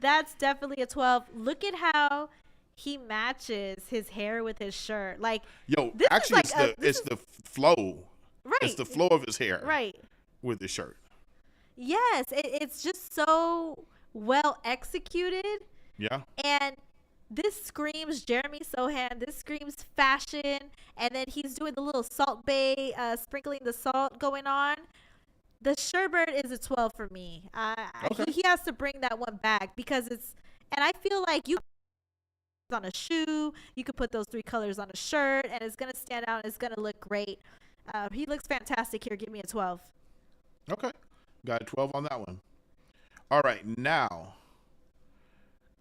[SPEAKER 1] That's definitely a 12. Look at how he matches his hair with his shirt. Like,
[SPEAKER 2] Yo,
[SPEAKER 1] this is
[SPEAKER 2] actually,
[SPEAKER 1] like
[SPEAKER 2] it's the flow.
[SPEAKER 1] right.
[SPEAKER 2] It's the flow of his hair.
[SPEAKER 1] Right.
[SPEAKER 2] With his shirt.
[SPEAKER 1] Yes. It's just so well executed.
[SPEAKER 2] Yeah.
[SPEAKER 1] And this screams Jeremy Sochan. This screams fashion. And then he's doing the little Salt Bay, sprinkling the salt going on. The sherbet is a 12 for me.
[SPEAKER 2] Okay.
[SPEAKER 1] He has to bring that one back because it's, and I feel like you on a shoe, you could put those 3 colors on a shirt, and it's gonna stand out. And it's gonna look great. He looks fantastic here. Give me a 12.
[SPEAKER 2] Okay, got a 12 on that one. All right, now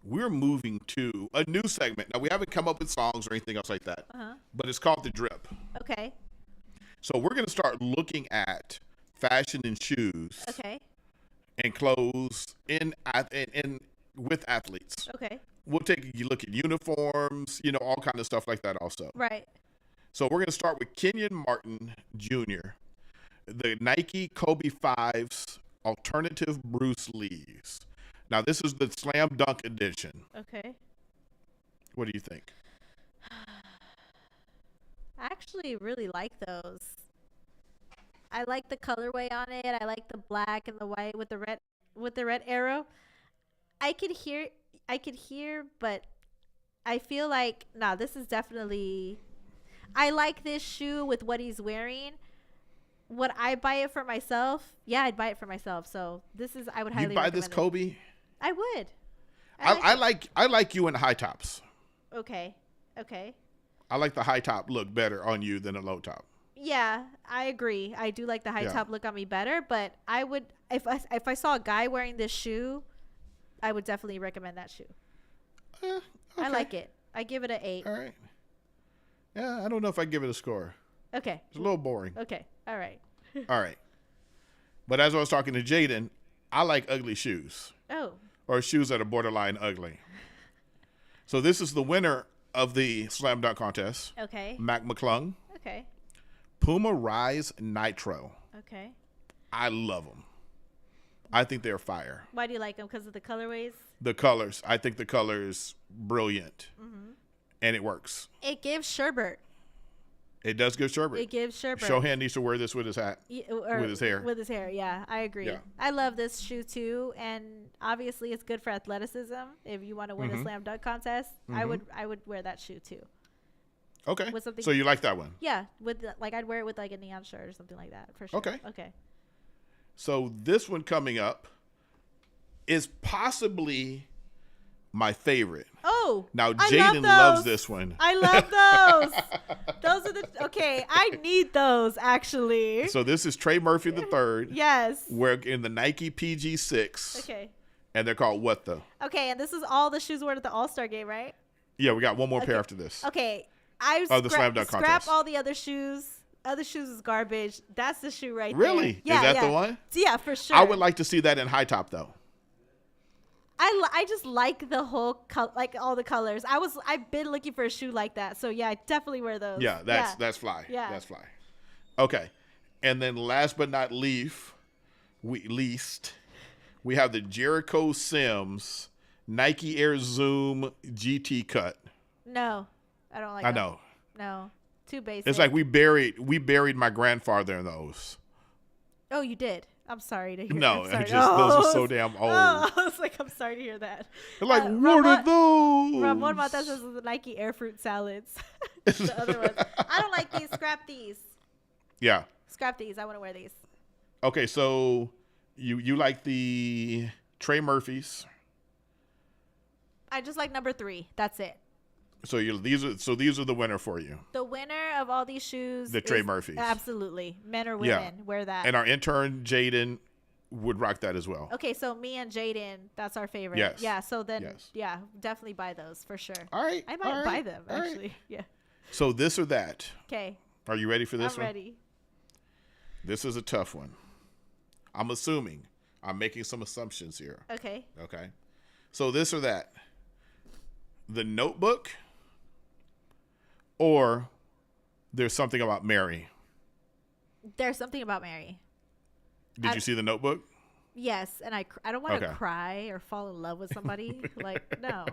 [SPEAKER 2] we're moving to a new segment. Now we haven't come up with songs or anything else like that, but it's called The Drip.
[SPEAKER 1] Okay.
[SPEAKER 2] So we're gonna start looking at fashion and shoes.
[SPEAKER 1] Okay.
[SPEAKER 2] And clothes in with athletes.
[SPEAKER 1] Okay.
[SPEAKER 2] We'll take a look at uniforms, all kind of stuff like that also.
[SPEAKER 1] Right.
[SPEAKER 2] So we're going to start with Kenyon Martin Jr., the Nike Kobe 5s alternative Bruce Lees. Now, this is the Slam Dunk edition.
[SPEAKER 1] Okay.
[SPEAKER 2] What do you think?
[SPEAKER 1] I actually really like those. I like the colorway on it. I like the black and the white with the red arrow. I could hear, but I feel like this is definitely. I like this shoe with what he's wearing. Would I buy it for myself? Yeah, I'd buy it for myself. So I would highly.
[SPEAKER 2] You buy
[SPEAKER 1] recommend
[SPEAKER 2] this Kobe?
[SPEAKER 1] it. I would.
[SPEAKER 2] I like you in high tops.
[SPEAKER 1] Okay.
[SPEAKER 2] I like the high top look better on you than a low top.
[SPEAKER 1] Yeah, I agree. I do like the high top look on me better, but I would if I saw a guy wearing this shoe, I would definitely recommend that shoe.
[SPEAKER 2] Okay.
[SPEAKER 1] I like it. I give it an 8.
[SPEAKER 2] All right. Yeah, I don't know if I give it a score.
[SPEAKER 1] Okay.
[SPEAKER 2] It's a little boring.
[SPEAKER 1] Okay. All right.
[SPEAKER 2] All right. But as I was talking to Jaden, I like ugly shoes.
[SPEAKER 1] Oh.
[SPEAKER 2] Or shoes that are borderline ugly. So this is the winner of the Slam Dunk contest.
[SPEAKER 1] Okay.
[SPEAKER 2] Mac McClung.
[SPEAKER 1] Okay.
[SPEAKER 2] Puma Rise Nitro.
[SPEAKER 1] Okay.
[SPEAKER 2] I love them. I think they're fire.
[SPEAKER 1] Why do you like them? Because of the colorways?
[SPEAKER 2] The colors. I think the colors brilliant. Mm-hmm. And it works.
[SPEAKER 1] It gives sherbet.
[SPEAKER 2] It does give sherbet.
[SPEAKER 1] It gives sherbet.
[SPEAKER 2] Sochan needs to wear this with his hat. With his hair.
[SPEAKER 1] With his hair, yeah. I agree.
[SPEAKER 2] Yeah.
[SPEAKER 1] I love this shoe too. And obviously it's good for athleticism. If you want to win a slam dunk contest, I would wear that shoe too.
[SPEAKER 2] Okay.
[SPEAKER 1] With something,
[SPEAKER 2] so you like that one?
[SPEAKER 1] Yeah. I'd wear it with like a neon shirt or something like that for sure. Okay.
[SPEAKER 2] So this one coming up is possibly my favorite.
[SPEAKER 1] Oh,
[SPEAKER 2] now Jaden loves this one.
[SPEAKER 1] I love those. Those are okay. I need those actually.
[SPEAKER 2] So this is Trey Murphy III.
[SPEAKER 1] Yes.
[SPEAKER 2] We're in the Nike PG6.
[SPEAKER 1] Okay.
[SPEAKER 2] And they're called What The?
[SPEAKER 1] Okay, and this is all the shoes worn at the All-Star game, right?
[SPEAKER 2] Yeah, we got one more pair after this.
[SPEAKER 1] Okay.
[SPEAKER 2] The Slam Dunk
[SPEAKER 1] scrap
[SPEAKER 2] contest.
[SPEAKER 1] all the other shoes. Other shoes is garbage. That's the shoe right
[SPEAKER 2] Really?
[SPEAKER 1] there. Yeah,
[SPEAKER 2] is that the one?
[SPEAKER 1] Yeah, for sure.
[SPEAKER 2] I would like to see that in high top though.
[SPEAKER 1] I just like the whole like all the colors. I've been looking for a shoe like that. So yeah, I definitely wear those.
[SPEAKER 2] Yeah, that's fly.
[SPEAKER 1] Yeah.
[SPEAKER 2] That's fly. Okay. And then last but not least, we have the Jericho Sims Nike Air Zoom GT Cut.
[SPEAKER 1] No. I don't like
[SPEAKER 2] I
[SPEAKER 1] them.
[SPEAKER 2] know.
[SPEAKER 1] No. Too basic.
[SPEAKER 2] It's like we buried my grandfather in those.
[SPEAKER 1] Oh, you did. I'm sorry to hear.
[SPEAKER 2] No,
[SPEAKER 1] I'm sorry.
[SPEAKER 2] those are so damn old.
[SPEAKER 1] Oh, I was like, I'm sorry to hear that.
[SPEAKER 2] They're like, what are those?
[SPEAKER 1] Ramon Mata says the Nike Air Fruit Salads. The other ones. I don't like these. Scrap these.
[SPEAKER 2] Yeah.
[SPEAKER 1] Scrap these. I want to wear these.
[SPEAKER 2] Okay, so you like the Trey Murphys.
[SPEAKER 1] I just like number 3. That's it.
[SPEAKER 2] So these are the winner for you.
[SPEAKER 1] The winner of all these shoes,
[SPEAKER 2] the Trey Murphys.
[SPEAKER 1] Absolutely, men or women wear that.
[SPEAKER 2] And our intern Jaden would rock that as well.
[SPEAKER 1] Okay, so me and Jaden, that's our favorite.
[SPEAKER 2] Yes.
[SPEAKER 1] Yeah. So then, definitely buy those for sure.
[SPEAKER 2] All right.
[SPEAKER 1] I might buy them actually. Right. Yeah.
[SPEAKER 2] So this or that.
[SPEAKER 1] Okay.
[SPEAKER 2] Are you ready for this
[SPEAKER 1] one? I'm ready.
[SPEAKER 2] This is a tough one. I'm assuming. I'm making some assumptions here.
[SPEAKER 1] Okay.
[SPEAKER 2] Okay. So this or that. The Notebook. Or There's Something About Mary.
[SPEAKER 1] There's something about Mary.
[SPEAKER 2] Did you see The Notebook?
[SPEAKER 1] Yes, and I don't want to
[SPEAKER 2] Okay.
[SPEAKER 1] cry or fall in love with somebody. Like, no.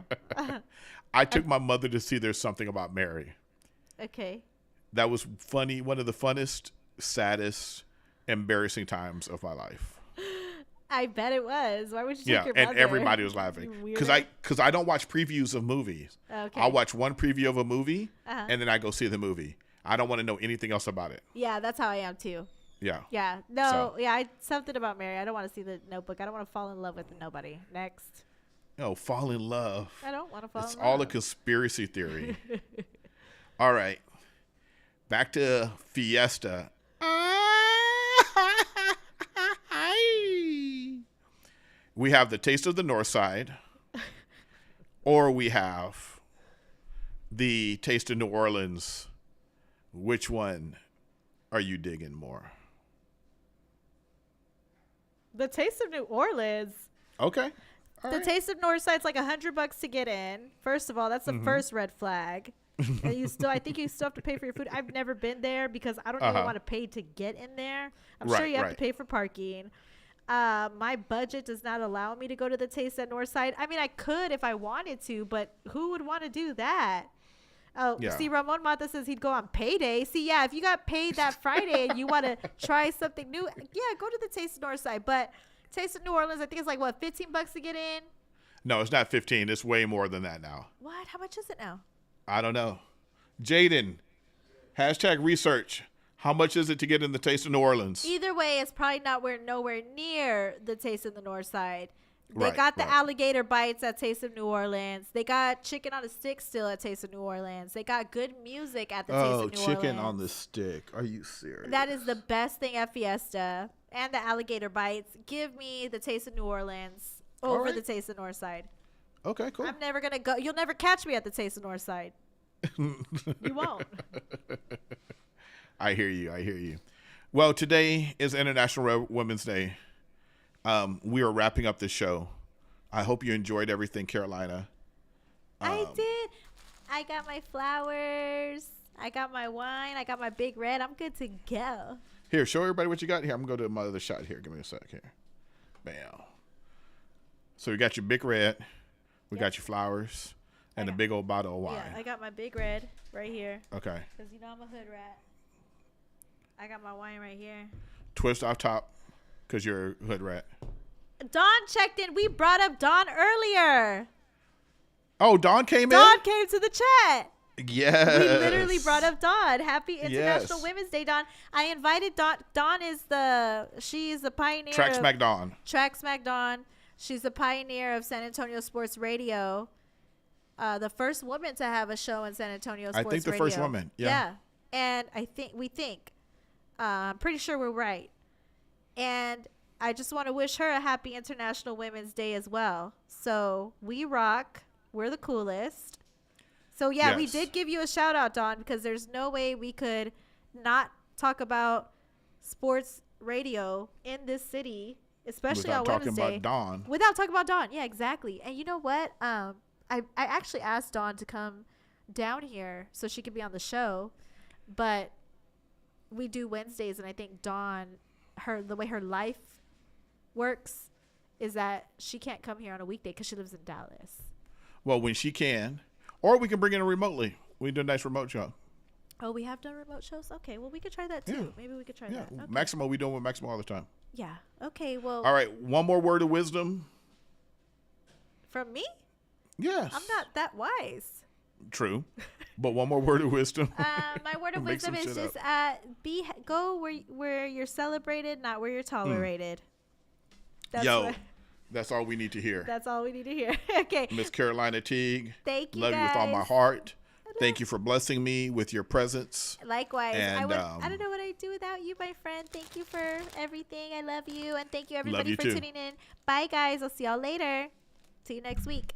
[SPEAKER 2] I took my mother to see There's Something About Mary.
[SPEAKER 1] Okay.
[SPEAKER 2] That was funny. One of the funnest, saddest, embarrassing times of my life.
[SPEAKER 1] I bet it was. Why would you take your
[SPEAKER 2] and
[SPEAKER 1] mother?
[SPEAKER 2] everybody was laughing
[SPEAKER 1] You
[SPEAKER 2] because
[SPEAKER 1] weirdo.
[SPEAKER 2] I don't watch previews of movies.
[SPEAKER 1] Okay.
[SPEAKER 2] I'll watch one preview of a movie
[SPEAKER 1] Uh-huh.
[SPEAKER 2] and then I go see the movie. I don't want to know anything else about it.
[SPEAKER 1] Yeah, that's how I am too.
[SPEAKER 2] Yeah.
[SPEAKER 1] Yeah. No.
[SPEAKER 2] So.
[SPEAKER 1] Yeah. Something about Mary. I don't want to see The Notebook. I don't want to fall in love with nobody. Next.
[SPEAKER 2] Oh, fall in love.
[SPEAKER 1] I don't want to fall
[SPEAKER 2] It's
[SPEAKER 1] in love.
[SPEAKER 2] all a conspiracy theory. All right. Back to Fiesta. We have the Taste of the North Side, or we have the Taste of New Orleans. Which one are you digging more?
[SPEAKER 1] The Taste of New Orleans.
[SPEAKER 2] Okay. All
[SPEAKER 1] The
[SPEAKER 2] right.
[SPEAKER 1] Taste of Northside's like $100 to get in. First of all, that's the first red flag. And I think you still have to pay for your food. I've never been there because I don't even want to pay to get in there. I'm sure
[SPEAKER 2] Right,
[SPEAKER 1] you have
[SPEAKER 2] right.
[SPEAKER 1] to pay for parking. My budget does not allow me to go to the Taste at Northside. I mean, I could if I wanted to, but who would want to do that? Oh,
[SPEAKER 2] Yeah.
[SPEAKER 1] see, Ramon Mata says he'd go on payday. See, yeah, if you got paid that Friday and you want to try something new, yeah, go to the Taste of Northside. But Taste of New Orleans, I think it's like, what, $15 to get in?
[SPEAKER 2] No, it's not 15. It's way more than that now.
[SPEAKER 1] What? How much is it now?
[SPEAKER 2] I don't know. Jaden, hashtag research. How much is it to get in the Taste of New Orleans?
[SPEAKER 1] Either way, it's probably nowhere near the Taste of the North Side. They
[SPEAKER 2] Right,
[SPEAKER 1] got the
[SPEAKER 2] right.
[SPEAKER 1] alligator bites at Taste of New Orleans. They got chicken on a stick still at Taste of New Orleans. They got good music at the Taste of New Orleans.
[SPEAKER 2] chicken on the stick. Are you serious?
[SPEAKER 1] That is the best thing at Fiesta. And the alligator bites. Give me the Taste of New Orleans over
[SPEAKER 2] right.
[SPEAKER 1] the Taste of North Side.
[SPEAKER 2] Okay, cool.
[SPEAKER 1] I'm never going to go. You'll never catch me at the Taste of North Side. You won't.
[SPEAKER 2] I hear you. Well, today is International Women's Day. We are wrapping up the show. I hope you enjoyed everything, Carolina.
[SPEAKER 1] I did. I got my flowers. I got my wine. I got my Big Red. I'm good to go.
[SPEAKER 2] Here, show everybody what you got here. I'm going to go to my other shot here. Give me a sec here. Bam. So we got your Big Red. We got your flowers. And a big old bottle of wine.
[SPEAKER 1] Yeah, I got my Big Red right here.
[SPEAKER 2] Okay.
[SPEAKER 1] Because, you know, I'm a hood rat. I got my wine right here.
[SPEAKER 2] Twist off top because you're a hood rat.
[SPEAKER 1] Dawn checked in. We brought up Dawn earlier.
[SPEAKER 2] Oh, Dawn came
[SPEAKER 1] Dawn came to the chat.
[SPEAKER 2] in? Yes.
[SPEAKER 1] We literally brought up Dawn. Happy International
[SPEAKER 2] Yes.
[SPEAKER 1] Women's Day, Dawn. I invited Dawn. Dawn is she's the pioneer
[SPEAKER 2] Track
[SPEAKER 1] of
[SPEAKER 2] Smack Dawn.
[SPEAKER 1] Track Smack Dawn. She's the pioneer of San Antonio Sports Radio. The first woman to have a show in San Antonio Sports Radio.
[SPEAKER 2] I think the first woman. Yeah.
[SPEAKER 1] And I'm pretty sure we're right. And I just want to wish her a happy International Women's Day as well. So we rock. We're the coolest. So yeah, we
[SPEAKER 2] Yes.
[SPEAKER 1] did give you a shout out, Dawn, because there's no way we could not talk about sports radio in this city, especially
[SPEAKER 2] Without
[SPEAKER 1] on
[SPEAKER 2] talking
[SPEAKER 1] Women's Day.
[SPEAKER 2] about Dawn.
[SPEAKER 1] Without talking about Dawn. Yeah, exactly. And you know what? I actually asked Dawn to come down here so she could be on the show, but we do Wednesdays, and I think Dawn, the way her life works is that she can't come here on a weekday because she lives in Dallas.
[SPEAKER 2] Well, when she can. Or we can bring in her remotely. We can do a nice remote show.
[SPEAKER 1] Oh, we have done remote shows? Okay, well, we could try that too.
[SPEAKER 2] Yeah.
[SPEAKER 1] Maybe we could try
[SPEAKER 2] Yeah.
[SPEAKER 1] that. Okay.
[SPEAKER 2] Maximo, we doing with Maximo all the time.
[SPEAKER 1] Yeah. Okay, well,
[SPEAKER 2] All right. One more word of wisdom.
[SPEAKER 1] from me,
[SPEAKER 2] Yes.
[SPEAKER 1] I'm not that wise.
[SPEAKER 2] True. But one more word of wisdom.
[SPEAKER 1] My word of
[SPEAKER 2] Make
[SPEAKER 1] wisdom
[SPEAKER 2] some
[SPEAKER 1] is
[SPEAKER 2] shit
[SPEAKER 1] just go where you're celebrated, not where you're tolerated. That's
[SPEAKER 2] Yo,
[SPEAKER 1] what-
[SPEAKER 2] that's all we need to hear.
[SPEAKER 1] that's all we need to hear. Okay.
[SPEAKER 2] Miss Carolina Teague.
[SPEAKER 1] Thank you,
[SPEAKER 2] Love you with all my
[SPEAKER 1] guys.
[SPEAKER 2] heart. Thank you for blessing me with your presence.
[SPEAKER 1] Likewise.
[SPEAKER 2] And,
[SPEAKER 1] I don't know what I'd do without you, my friend. Thank you for everything. I love you. And thank you, everybody,
[SPEAKER 2] you
[SPEAKER 1] for
[SPEAKER 2] too.
[SPEAKER 1] tuning in. Bye, guys. I'll see y'all later. See you next week.